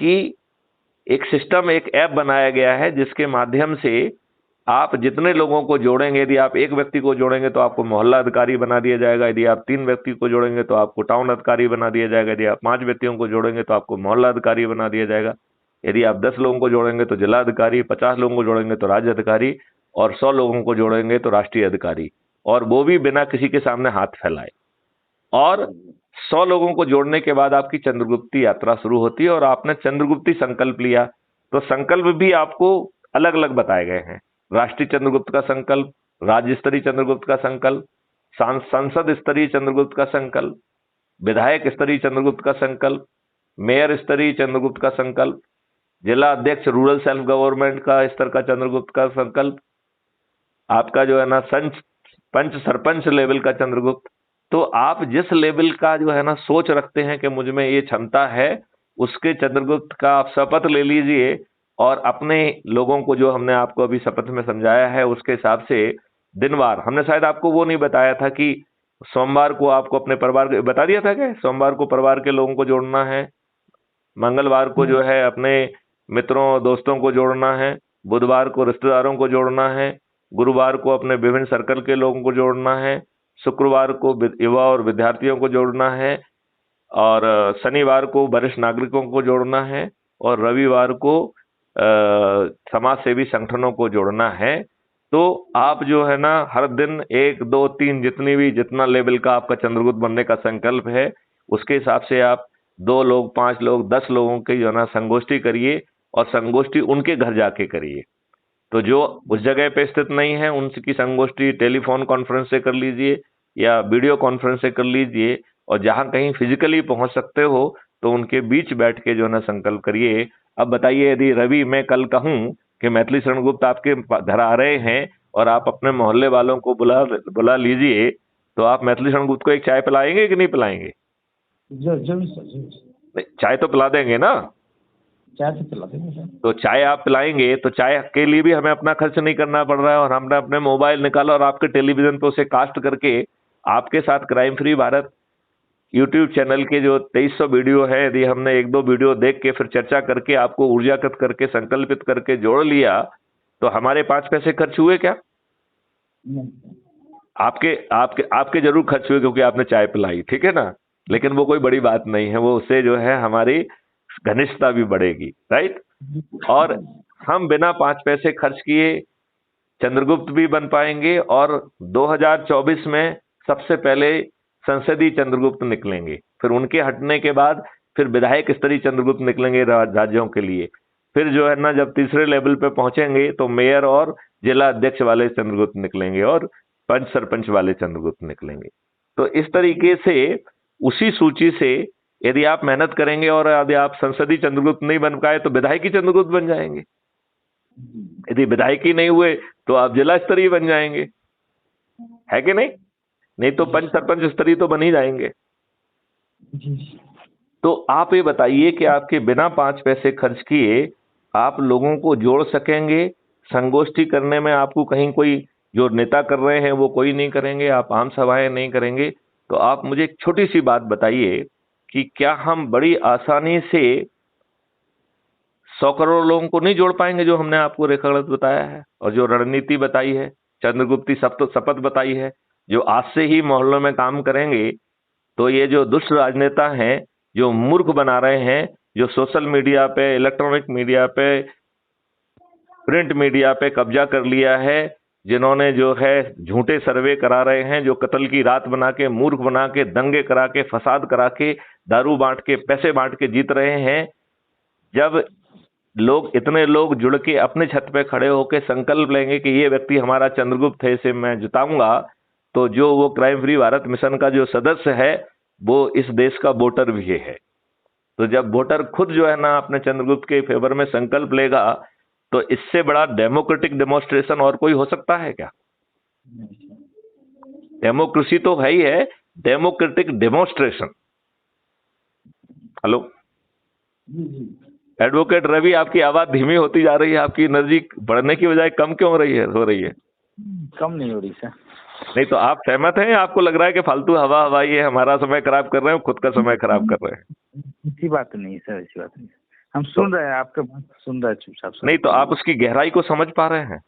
कि एक सिस्टम, एक ऐप बनाया गया है जिसके माध्यम से आप जितने लोगों को जोड़ेंगे, यदि आप एक व्यक्ति को जोड़ेंगे तो आपको मोहल्ला अधिकारी बना दिया जाएगा, यदि आप 3 व्यक्ति को जोड़ेंगे तो आपको टाउन अधिकारी बना दिया जाएगा, यदि आप 5 व्यक्तियों को जोड़ेंगे तो आपको मोहल्ला अधिकारी बना दिया जाएगा, यदि आप 10 लोगों को जोड़ेंगे तो जिला अधिकारी, 50 लोगों को जोड़ेंगे तो राज्य अधिकारी, और 100 लोगों को जोड़ेंगे तो राष्ट्रीय अधिकारी, और वो भी बिना किसी के सामने हाथ फैलाए। और 100 लोगों को जोड़ने के बाद आपकी चंद्रगुप्ती यात्रा शुरू होती है, और आपने चंद्रगुप्ती संकल्प लिया तो संकल्प भी आपको अलग अलग बताए गए हैं। राष्ट्रीय चंद्रगुप्त का संकल्प, राज्य स्तरीय चंद्रगुप्त का संकल्प, संसद स्तरीय चंद्रगुप्त का संकल्प, विधायक स्तरीय चंद्रगुप्त का संकल्प, मेयर स्तरीय चंद्रगुप्त का संकल्प, जिला अध्यक्ष रूरल सेल्फ गवर्नमेंट का स्तर का चंद्रगुप्त का संकल्प, आपका जो है ना पंच सरपंच लेवल का चंद्रगुप्त। तो आप जिस लेवल का जो है ना सोच रखते हैं कि मुझ में ये क्षमता है, उसके चंद्रगुप्त का आप शपथ ले लीजिए, और अपने लोगों को, जो हमने आपको अभी शपथ में समझाया है, उसके हिसाब से दिनवार, हमने शायद आपको वो नहीं बताया था कि सोमवार को आपको अपने परिवार, बता दिया था क्या, सोमवार को परिवार के लोगों को जोड़ना है, मंगलवार को जो है अपने मित्रों दोस्तों को जोड़ना है, बुधवार को रिश्तेदारों को जोड़ना है, गुरुवार को अपने विभिन्न सर्कल के लोगों को जोड़ना है, शुक्रवार को युवा और विद्यार्थियों को जोड़ना है, और शनिवार को वरिष्ठ नागरिकों को जोड़ना है, और रविवार को समाज सेवी संगठनों को जोड़ना है। तो आप जो है ना हर दिन 1, 2, 3 जितना लेवल का आपका चंद्रगुप्त बनने का संकल्प है, उसके हिसाब से आप 2 लोग, 5 लोग, 10 लोगों की जो है ना संगोष्ठी करिए, और संगोष्ठी उनके घर जाके करिए। तो जो उस जगह पे स्थित नहीं है, उनकी संगोष्ठी टेलीफोन कॉन्फ्रेंस से कर लीजिए या वीडियो कॉन्फ्रेंस से कर लीजिए, और जहां कहीं फिजिकली पहुंच सकते हो तो उनके बीच बैठ के जो है ना संकल्प करिए। अब बताइए, यदि रवि मैं कल कहूं कि मैथिली शरण गुप्त आपके घर आ रहे हैं और आप अपने मोहल्ले वालों को बुला लीजिए, तो आप मैथिली शरण गुप्त को एक चाय पिलाएंगे कि नहीं पिलाएंगे? जरूर सर, जरूर। चाय तो पिला देंगे ना? चाय तो पिला देंगे सर। तो चाय आप पिलाएंगे तो चाय के लिए भी हमें अपना खर्च नहीं करना पड़ रहा है, और हमने अपने मोबाइल निकाला और आपके टेलीविजन पे उसे कास्ट करके आपके साथ crime free Bharat YouTube channel के जो 2300 वीडियो है, यदि हमने 1-2 वीडियो देख के फिर चर्चा करके आपको ऊर्जाकृत करके संकल्पित करके जोड़ लिया, तो हमारे 5 पैसे खर्च हुए क्या? आपके आपके आपके जरूर खर्च हुए, क्योंकि आपने चाय पिलाई, ठीक है ना? लेकिन वो कोई बड़ी बात नहीं है, वो उससे जो है हमारी घनिष्ठता भी बढ़ेगी, राइट? और हम बिना 5 पैसे खर्च किए चंद्रगुप्त भी बन पाएंगे, और 2024 में सबसे पहले संसदीय चंद्रगुप्त निकलेंगे, फिर उनके हटने के बाद फिर विधायक स्तरीय चंद्रगुप्त निकलेंगे राज्यों के लिए, फिर जो है ना जब तीसरे लेवल पे पहुंचेंगे तो मेयर और जिला अध्यक्ष वाले चंद्रगुप्त निकलेंगे, और पंच सरपंच वाले चंद्रगुप्त निकलेंगे। तो इस तरीके से उसी सूची से यदि आप मेहनत करेंगे, और यदि आप संसदीय चंद्रगुप्त नहीं बन पाए तो विधायकी चंद्रगुप्त बन जाएंगे, यदि विधायकी नहीं हुए तो आप जिला स्तरीय बन जाएंगे, है कि नहीं? नहीं तो पंच सरपंच स्तरीय तो बन ही जाएंगे। तो आप ये बताइए कि आपके बिना 5 पैसे खर्च किए आप लोगों को जोड़ सकेंगे? संगोष्ठी करने में आपको कहीं कोई, जो नेता कर रहे हैं वो कोई नहीं करेंगे, आप आम सभाएं नहीं करेंगे, तो आप मुझे एक छोटी सी बात बताइए कि क्या हम बड़ी आसानी से 100 करोड़ लोगों को नहीं जोड़ पाएंगे, जो हमने आपको रेखागत बताया है, और जो रणनीति बताई है, चंद्रगुप्ती शपथ बताई है, जो आज से ही मोहल्लों में काम करेंगे, तो ये जो दुष्ट राजनेता हैं, जो मूर्ख बना रहे हैं, जो सोशल मीडिया पे, इलेक्ट्रॉनिक मीडिया पे, प्रिंट मीडिया पे कब्जा कर लिया है, जिन्होंने जो है झूठे सर्वे करा रहे हैं, जो कत्ल की रात बना के, मूर्ख बना के, दंगे करा के, फसाद करा के, दारू बांट के, पैसे बांट के जीत रहे हैं, जब इतने लोग जुड़ के अपने छत पे खड़े होकर संकल्प लेंगे कि ये व्यक्ति हमारा चंद्रगुप्त है, इसे मैं जिताऊंगा, तो जो वो क्राइम फ्री भारत मिशन का जो सदस्य है वो इस देश का वोटर भी है। तो जब वोटर खुद जो है ना अपने चंद्रगुप्त के फेवर में संकल्प लेगा, तो इससे बड़ा डेमोक्रेटिक डेमोन्स्ट्रेशन और कोई हो सकता है क्या? डेमोक्रेसी तो है ही है, democratic demonstration. Hello advocate Ravi, आपकी आवाज धीमी होती जा रही है, आपकी एनर्जी बढ़ने की बजाय कम क्यों हो रही है? कम नहीं हो रही सर। नहीं तो आप सहमत हैं, आपको लग रहा है कि फालतू हवा ये हमारा समय खराब कर रहे हैं, खुद का समय खराब कर रहे हैं? ऐसी बात नहीं सर, ऐसी बात नहीं। हम सुन रहे हैं, आपके बात सुन रहे हैं चुपचाप सर। नहीं तो आप उसकी गहराई को समझ पा रहे हैं?